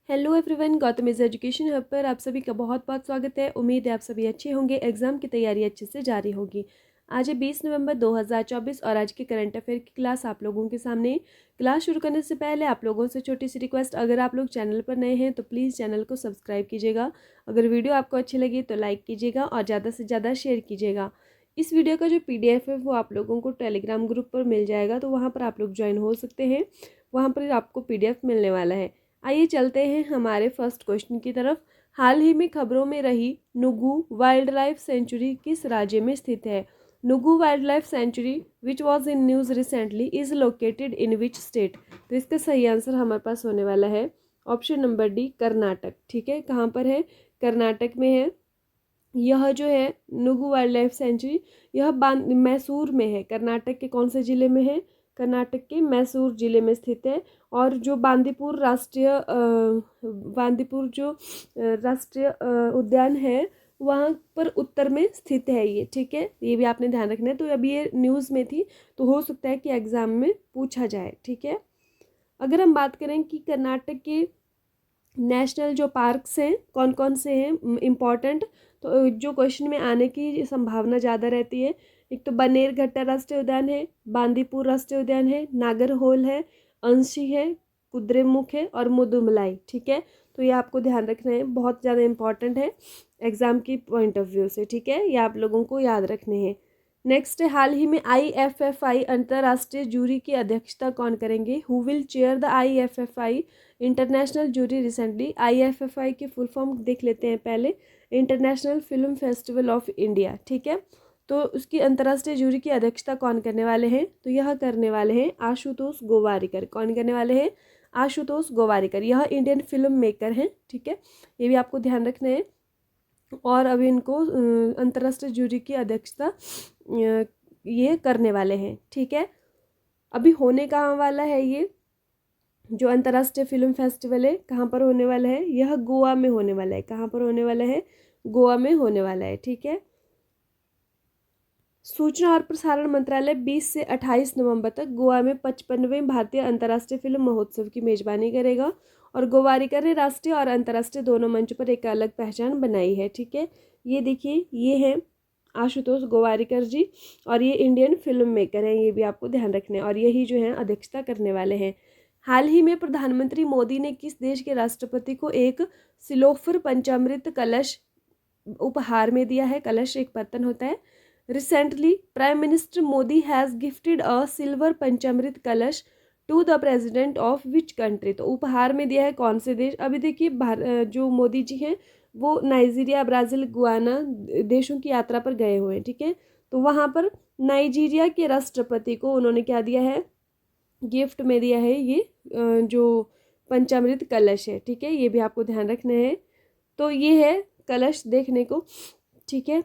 Hello everyone, Gautam is education hub पर आप सभी का बहुत बहुत स्वागत है। उम्मीद है आप सभी अच्छे होंगे, एग्जाम की तैयारी अच्छे से जारी होगी। आज है 20 नवंबर 2024 और आज के करंट अफेयर की क्लास आप लोगों के सामने। क्लास शुरू करने से पहले आप लोगों से छोटी सी रिक्वेस्ट, अगर आप लोग चैनल पर नए हैं तो प्लीज़ चैनल को सब्सक्राइब कीजिएगा। अगर वीडियो आपको अच्छी लगी तो लाइक कीजिएगा और ज़्यादा से ज़्यादा शेयर कीजिएगा। इस वीडियो का जो PDF है वो आप लोगों को टेलीग्राम ग्रुप पर मिल जाएगा, तो वहाँ पर आप लोग ज्वाइन हो सकते हैं। वहाँ पर आपको PDF मिलने वाला है। आइए चलते हैं हमारे फर्स्ट क्वेश्चन की तरफ। हाल ही में खबरों में रही नुगु वाइल्ड लाइफ सेंचुरी किस राज्य में स्थित है? Nugu wild life sanctuary which was in news recently is located in which state? तो इसका सही आंसर हमारे पास होने वाला है ऑप्शन नंबर डी, कर्नाटक। ठीक है, कहाँ पर है? कर्नाटक में है। यह जो है नुगु वाइल्ड लाइफ सेंचुरी, यह मैसूर में है। कर्नाटक के कौन से ज़िले में है? कर्नाटक के मैसूर ज़िले में स्थित है। और जो बांदीपुर जो राष्ट्रीय उद्यान है वहाँ पर उत्तर में स्थित है ये। ठीक है, ये भी आपने ध्यान रखना है। तो अभी ये न्यूज़ में थी तो हो सकता है कि एग्ज़ाम में पूछा जाए। ठीक है, अगर हम बात करें कि कर्नाटक के नेशनल जो पार्क्स हैं कौन कौन से हैं इम्पॉर्टेंट, तो जो क्वेश्चन में आने की संभावना ज़्यादा रहती है, एक तो बनेरघट्टा राष्ट्रीय उद्यान है, बांदीपुर राष्ट्रीय उद्यान है, नागरहोल है, अंशी है, कुद्रेमुख है और मुदुमलाई। ठीक है, तो ये आपको ध्यान रखना है, बहुत ज़्यादा इंपॉर्टेंट है एग्जाम की पॉइंट ऑफ व्यू से। ठीक है, ये आप लोगों को याद रखने हैं। नेक्स्ट, हाल ही में IFFI अंतर्राष्ट्रीय जूरी की अध्यक्षता कौन करेंगे? Who will chair the IFFI international jury recently? IFFI की फुल फॉर्म देख लेते हैं पहले, international film festival of India. ठीक है, तो उसकी अंतर्राष्ट्रीय जूरी की अध्यक्षता कौन करने वाले हैं? तो यह करने वाले हैं आशुतोष गोवारिकर। कौन करने वाले हैं? आशुतोष गोवारिकर। यह इंडियन फिल्म मेकर हैं। ठीक है, ये भी आपको ध्यान रखना है। और अभी इनको अंतर्राष्ट्रीय जूरी की अध्यक्षता ये करने वाले हैं। ठीक है, अभी होने कहाँ वाला है ये जो अंतर्राष्ट्रीय फिल्म फेस्टिवल है, कहाँ पर होने वाला है? यह गोवा में होने वाला है। कहाँ पर होने वाला है? गोवा में होने वाला है। ठीक है, सूचना और प्रसारण मंत्रालय 20 से 28 नवंबर तक गोवा में 55वें भारतीय अंतर्राष्ट्रीय फिल्म महोत्सव की मेजबानी करेगा। और गोवारिकर ने राष्ट्रीय और अंतर्राष्ट्रीय दोनों मंच पर एक अलग पहचान बनाई है। ठीक है, ये देखिए, ये है आशुतोष गोवारिकर जी और ये इंडियन फिल्म मेकर हैं, ये भी आपको ध्यान रखना है। और यही जो है अध्यक्षता करने वाले हैं। हाल ही में प्रधानमंत्री मोदी ने किस देश के राष्ट्रपति को एक सिलोफर पंचामृत कलश उपहार में दिया है? कलश एक बर्तन होता है। Recently prime minister Modi has gifted a silver panchamrit kalash to the president of which country? तो उपहार में दिया है कौन से देश? अभी देखिए, जो मोदी जी हैं वो नाइजीरिया, ब्राज़ील, गुयाना देशों की यात्रा पर गए हुए हैं। ठीक है, तो वहाँ पर नाइजीरिया के राष्ट्रपति को उन्होंने क्या दिया है? गिफ्ट में दिया है ये जो पंचामृत कलश है। ठीक है, ये भी आपको ध्यान रखना है। तो ये है कलश देखने को। ठीक है,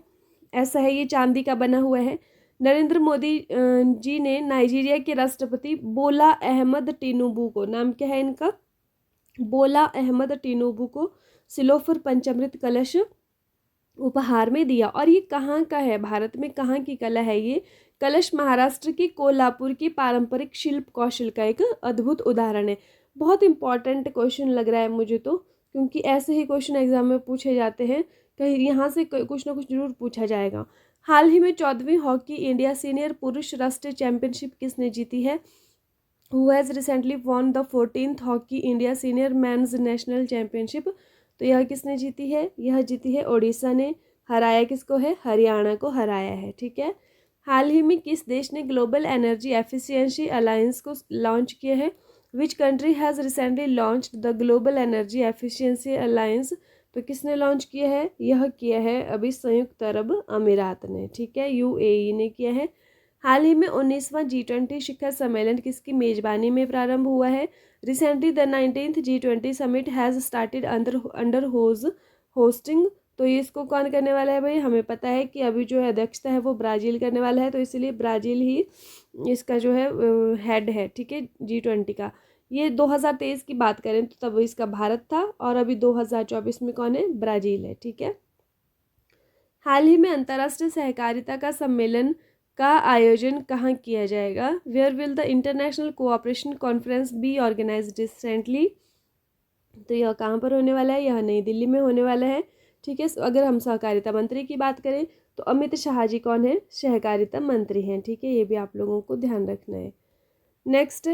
ऐसा है, ये चांदी का बना हुआ है। नरेंद्र मोदी जी ने नाइजीरिया के राष्ट्रपति बोला अहमद टिनुबू को, नाम क्या है इनका? बोला अहमद टिनुबू को सिलोफर पंचामृत कलश उपहार में दिया। और ये कहाँ का है? भारत में कहाँ की कला है ये? कलश महाराष्ट्र की कोल्हापुर की पारंपरिक शिल्प कौशल का एक अद्भुत उदाहरण है। बहुत इंपॉर्टेंट क्वेश्चन लग रहा है मुझे तो, क्योंकि ऐसे ही क्वेश्चन एग्जाम में पूछे जाते हैं, कहीं यहाँ से कुछ ना कुछ जरूर पूछा जाएगा। हाल ही में 14वीं हॉकी इंडिया सीनियर पुरुष राष्ट्रीय चैंपियनशिप किसने जीती है? Who has recently won the 14th hockey India senior men's national championship? तो यह किसने जीती है? यह जीती है ओडिशा ने। हराया किसको है? हरियाणा को हराया है। ठीक है, हाल ही में किस देश ने ग्लोबल एनर्जी एफिशिएंसी अलायंस को लॉन्च किया है? Which country has recently launched the global energy efficiency alliance? तो किसने लॉन्च किया है? यह किया है अभी संयुक्त अरब अमीरात ने। ठीक है, UAE ने किया है। हाल ही में 19वां G20 शिखर सम्मेलन किसकी मेजबानी में प्रारंभ हुआ है? Recently the 19th G20 summit has started under hosting. तो ये इसको कौन करने वाला है भाई? हमें पता है कि अभी जो है अध्यक्षता है वो ब्राज़ील करने वाला है, तो इसलिए ब्राज़ील ही इसका जो है हेड है। ठीक है, G20 का। ये 2023 की बात करें तो तब इसका भारत था, और अभी 2024 में कौन है? ब्राज़ील है। ठीक है, हाल ही में अंतर्राष्ट्रीय सहकारिता का सम्मेलन का आयोजन कहाँ किया जाएगा? Where will the international cooperation conference be organised recently? तो यह कहाँ पर होने वाला है, यह नई दिल्ली में होने वाला है। ठीक है, अगर हम सहकारिता मंत्री की बात करें तो अमित शाह जी कौन है, सहकारिता मंत्री हैं। ठीक है, ये भी आप लोगों को ध्यान रखना है। नेक्स्ट,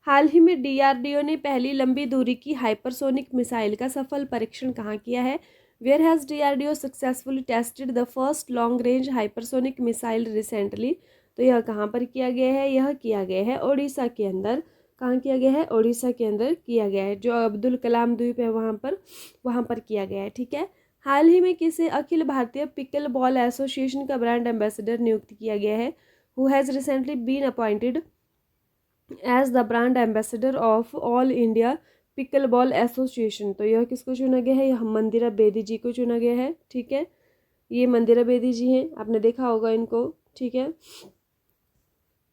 हाल ही में डीआरडीओ ने पहली लंबी दूरी की हाइपरसोनिक मिसाइल का सफल परीक्षण कहाँ किया है। Where has DRDO successfully tested the first long range hypersonic missile recently. तो यह कहाँ पर किया गया है, यह किया गया है उड़ीसा के अंदर। कहाँ किया गया है, उड़ीसा के अंदर किया गया है, जो अब्दुल कलाम द्वीप है वहाँ पर किया गया है। ठीक है, हाल ही में किसे अखिल भारतीय पिकल बॉल एसोसिएशन का ब्रांड एम्बेसडर नियुक्त किया गया है। Who has recently been appointed as the brand ambassador of all India pickleball association. तो यह किसको चुना गया है, यह मंदिरा बेदी जी को चुना गया है। ठीक है, ये मंदिरा बेदी जी हैं, आपने देखा होगा इनको। ठीक है,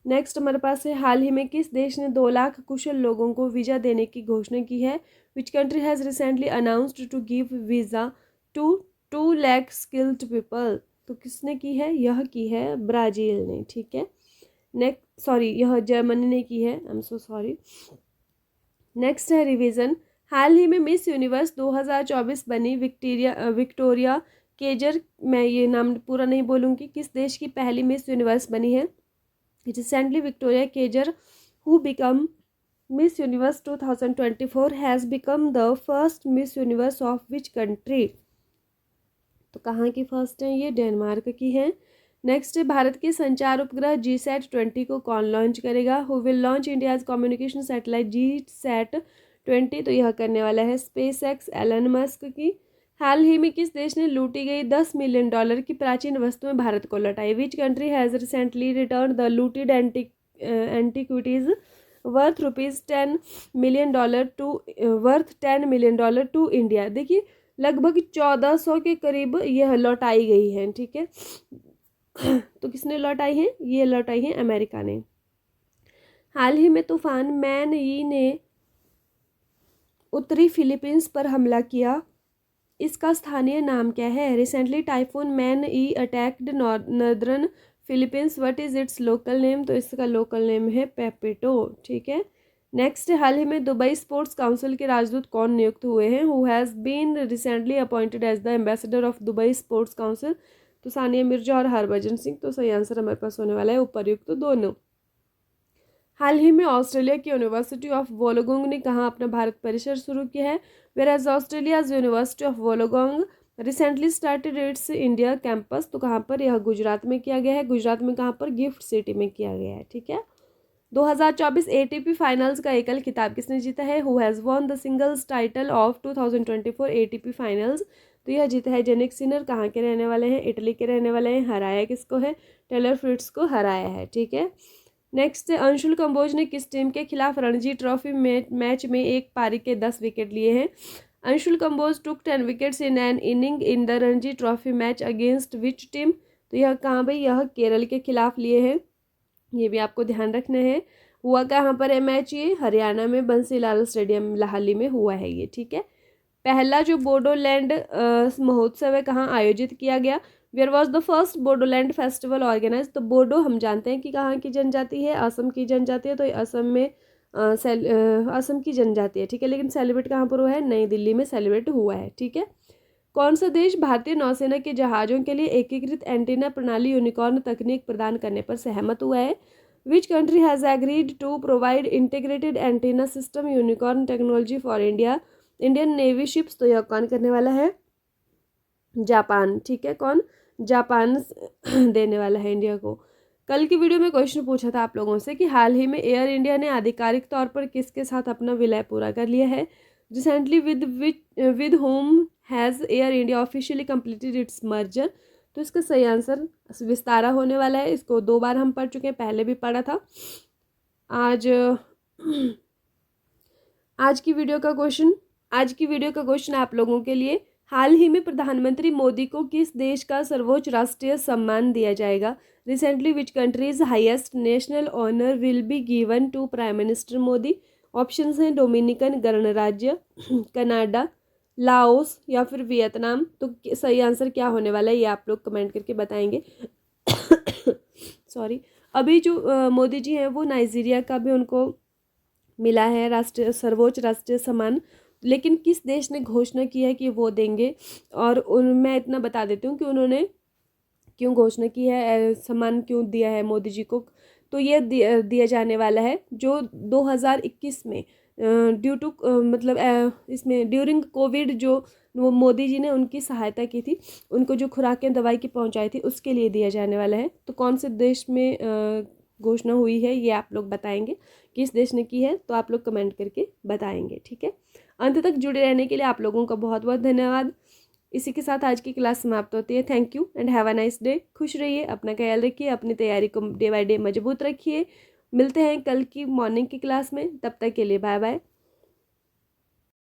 नेक्स्ट हमारे पास है, हाल ही में किस देश ने 2 लाख कुशल लोगों को वीज़ा देने की घोषणा की है। Which country has recently announced to give visa to 2 lakh skilled people. तो किसने की है, यह की है ब्राज़ील ने। ठीक है, नेक्स्ट, सॉरी, यह जर्मनी ने की है, I am so sorry. Next है रिवीजन, हाल ही में मिस यूनिवर्स 2024 बनी विक्टोरिया केजर, मैं ये नाम पूरा नहीं बोलूँगी, किस देश की पहली मिस यूनिवर्स बनी है। Recently Victoria Kjær who become miss universe 2024 has become the first miss universe of which country. तो कहाँ की फर्स्ट है, ये डेनमार्क की है। नेक्स्ट, भारत के संचार उपग्रह GSAT-20 को कौन लॉन्च करेगा। Who will launch India's communication satellite GSAT-20। तो यह करने वाला है स्पेस एक्स एलन मस्क की। हाल ही में किस देश ने लूटी गई $10 मिलियन की प्राचीन वस्तुएं भारत को लौटाई। Which country has recently return the looted antiquities worth $10 million to India. देखिए, लगभग 1400 के करीब यह लौटाई गई है। ठीक है, तो किसने लौटाई है, ये लौटाई है अमेरिका ने। हाल ही में तूफान मैन यी ने उत्तरी फिलीपींस पर हमला किया, इसका स्थानीय नाम क्या है। Recently typhoon man E attacked northern Philippines, what is it's local name. तो इसका लोकल नेम है पेपिटो। ठीक है, नेक्स्ट, हाल ही में दुबई स्पोर्ट्स काउंसिल के राजदूत कौन नियुक्त हुए हैं। Who has been recently appointed as the ambassador of Dubai sports council. तो सानिया मिर्जा और हरभजन सिंह। तो सही आंसर हमारे पास होने वाला है उपर्युक्त दोनों। हाल ही में ऑस्ट्रेलिया की यूनिवर्सिटी ऑफ वोलोगोंग ने कहाँ अपना भारत परिसर शुरू किया है। Where has Australia's university of Wollongong recently started its India campus. तो कहाँ पर, यह गुजरात में किया गया है। गुजरात में कहाँ पर, गिफ्ट सिटी में किया गया है। ठीक है, 2024 ATP फाइनल्स का एकल खिताब किसने जीता है। Who has won the singles title of 2024 ATP finals. तो यह जीता है जेनिक सिनर। कहाँ के रहने वाले हैं, इटली के रहने वाले हैं। हराया किसको है, टेलर फ्रिट्ज को हराया है। ठीक है, नेक्स्ट, अंशुल कंबोज ने किस टीम के खिलाफ रणजी ट्रॉफी मैच में एक पारी के 10 विकेट लिए हैं। अंशुल कंबोज टुक 10 wickets in an inning in the Ranji trophy match against which team. तो यह कहाँ भाई, यह केरल के खिलाफ लिए हैं, ये भी आपको ध्यान रखना है। हुआ कहाँ पर है मैच, ये हरियाणा में बंसीलाल स्टेडियम लाहली में हुआ है ये। ठीक है, पहला जो बोडोलैंड महोत्सव है कहाँ आयोजित किया गया। Where was the first Bodoland festival organise. तो बोडो हम जानते हैं कि कहाँ की जनजाति है, असम की जनजाति है। तो असम में असम की जनजाति है। ठीक है, लेकिन सेलिब्रेट कहाँ पर हुआ है, नई दिल्ली में सेलिब्रेट हुआ है। ठीक है, कौन सा देश भारतीय नौसेना के जहाज़ों के लिए एकीकृत एंटीना प्रणाली यूनिकॉर्न तकनीक प्रदान करने पर सहमत हुआ है। Which country has agreed to provide integrated antenna system unicorn technology for Indian navy ships. तो यह कौन करने वाला है, जापान। ठीक है, कौन, जापान देने वाला है इंडिया को। कल की वीडियो में क्वेश्चन पूछा था आप लोगों से कि हाल ही में एयर इंडिया ने आधिकारिक तौर पर किसके साथ अपना विलय पूरा कर लिया है। Recently with home has air India officially completed it's merger. तो इसका सही आंसर विस्तारा होने वाला है। इसको 2 बार हम पढ़ चुके हैं, पहले भी पढ़ा था। आज की वीडियो का क्वेश्चन आप लोगों के लिए, हाल ही में प्रधानमंत्री मोदी को किस देश का सर्वोच्च राष्ट्रीय सम्मान दिया जाएगा। Recently which countries highest national honour will be given to prime minister Modi. Options हैं डोमिनिकन गणराज्य, कनाडा, लाओस या फिर वियतनाम। तो सही आंसर क्या होने वाला है, ये आप लोग कमेंट करके बताएंगे। सॉरी, अभी जो मोदी जी हैं वो नाइजीरिया का भी उनको मिला है सर्वोच्च राष्ट्रीय सम्मान। लेकिन किस देश ने घोषणा की है कि वो देंगे, और मैं इतना बता देती हूँ कि उन्होंने क्यों घोषणा की है, सम्मान क्यों दिया है मोदी जी को। तो ये दिया जाने वाला है जो 2021 में ड्यू टू मतलब इसमें ड्यूरिंग कोविड जो वो मोदी जी ने उनकी सहायता की थी, उनको जो खुराकें दवाई की पहुंचाई थी उसके लिए दिया जाने वाला है। तो कौन से देश में घोषणा हुई है ये आप लोग बताएंगे, किस देश ने की है, तो आप लोग कमेंट करके बताएंगे, ठीक है। अंत तक जुड़े रहने के लिए आप लोगों का बहुत बहुत धन्यवाद। इसी के साथ आज की क्लास समाप्त होती है। Thank you and have a nice day. खुश रहिए, अपना ख्याल रखिए, अपनी तैयारी को डे बाय डे मजबूत रखिए। मिलते हैं कल की मॉर्निंग की क्लास में, तब तक के लिए बाय बाय।